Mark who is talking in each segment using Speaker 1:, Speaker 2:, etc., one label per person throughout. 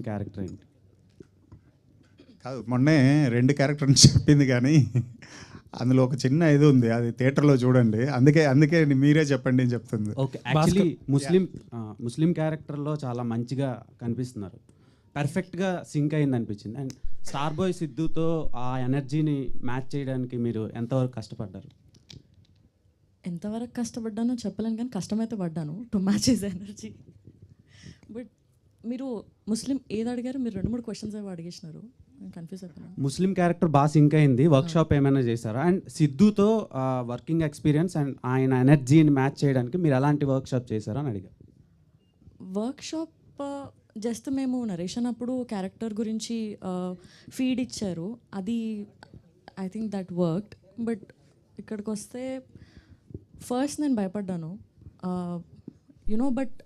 Speaker 1: Character ఏంటి?
Speaker 2: కాదు, మొన్నే 2 క్యారెక్టర్ని చెప్పింది కానీ అందులో ఒక చిన్న ఇది ఉంది, అది థియేటర్లో చూడండి. అందుకే మీరే చెప్పండి అని చెప్తుంది.
Speaker 1: ఓకే, యాక్చువల్లీ ముస్లిం క్యారెక్టర్లో చాలా మంచిగా కనిపిస్తున్నారు, పర్ఫెక్ట్గా సింక్ అయింది అనిపించింది. అండ్ స్టార్ బాయ్ సిద్ధుతో ఆ ఎనర్జీని మ్యాచ్ చేయడానికి మీరు ఎంతవరకు కష్టపడ్డారు?
Speaker 3: ఎంతవరకు కష్టపడ్డానో చెప్పలేను, కానీ కష్టమైతే పడ్డాను to match his energy. But మీరు ముస్లిం ఏది అడిగారు? మీరు 2-3 క్వశ్చన్స్ ఏవో అడిగేసినారు, కన్ఫ్యూజ్ అయిపోయాను.
Speaker 1: ముస్లిం క్యారెక్టర్ బాగా సింక్ అయింది, వర్క్షాప్ ఏమైనా చేశారా? అండ్ సిద్ధుతో వర్కింగ్ ఎక్స్పీరియన్స్ అండ్ ఆయన ఎనర్జీని మ్యాచ్ చేయడానికి మీరు ఎలాంటి వర్క్షాప్ చేశారా అని అడిగారు.
Speaker 3: వర్క్షాప్ జస్ట్ మేము నరేషన్ అప్పుడు క్యారెక్టర్ గురించి ఫీడ్ ఇచ్చారు, అది I think that worked. But ఇక్కడికి వస్తే ఫస్ట్ నేను భయపడ్డాను, యునో. బట్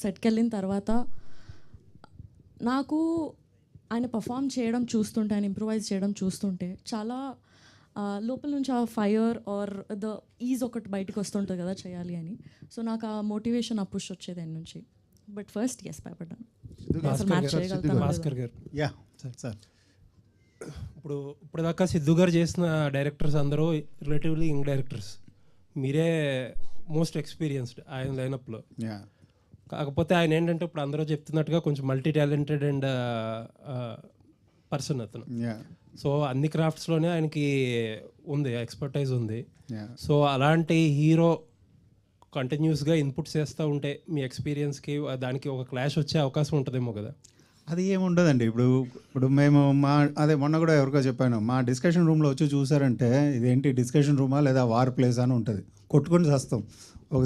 Speaker 3: సెట్కి వెళ్ళిన తర్వాత నాకు ఆయన పర్ఫామ్ చేయడం చూస్తుంటే, ఆయన ఇంప్రూవైజ్ చేయడం చూస్తుంటే చాలా లోపల నుంచి ఆ ఫైర్ ఆర్ ద ఈజ్ ఒకటి బయటకు వస్తుంటుంది కదా చేయాలి అని. సో నాకు ఆ మోటివేషన్, ఆ పుష్ వచ్చేది ఆయన నుంచి. బట్ ఫస్ట్ ఎస్ భయపడ్డాను, అసలు మ్యాచ్
Speaker 4: భాస్కర్ గారు.
Speaker 2: యా సార్,
Speaker 4: ఇప్పుడు దాకా సిద్ధు గారు చేసిన డైరెక్టర్స్ అందరూ రిలేటివ్లీ యంగ్ డైరెక్టర్స్, మీరే మోస్ట్ ఎక్స్పీరియన్స్డ్ ఆయన లైనప్లో.
Speaker 2: యా,
Speaker 4: కాకపోతే ఆయన ఏంటంటే ఇప్పుడు అందరూ చెప్తున్నట్టుగా కొంచెం మల్టీ టాలెంటెడ్ అండ్ పర్సన్ అతను.
Speaker 2: యా,
Speaker 4: సో అన్ని క్రాఫ్ట్స్లోనే ఆయనకి ఉంది, ఎక్స్పర్టైజ్ ఉంది.
Speaker 2: యా.
Speaker 4: సో అలాంటి హీరో కంటిన్యూస్గా ఇన్పుట్స్ చేస్తూ ఉంటే మీ ఎక్స్పీరియన్స్కి దానికి ఒక క్లాష్ వచ్చే అవకాశం ఉంటుందేమో కదా?
Speaker 2: అది ఏముండదండి. ఇప్పుడు మేము అదే మొన్న కూడా ఎవరికో చెప్పాను, మా డిస్కషన్ రూమ్లో వచ్చి చూసారంటే ఇదేంటి డిస్కషన్ రూమా లేదా వార్ ప్లేస్ అని ఉంటుంది, కొట్టుకొని చేస్తాం. ఒక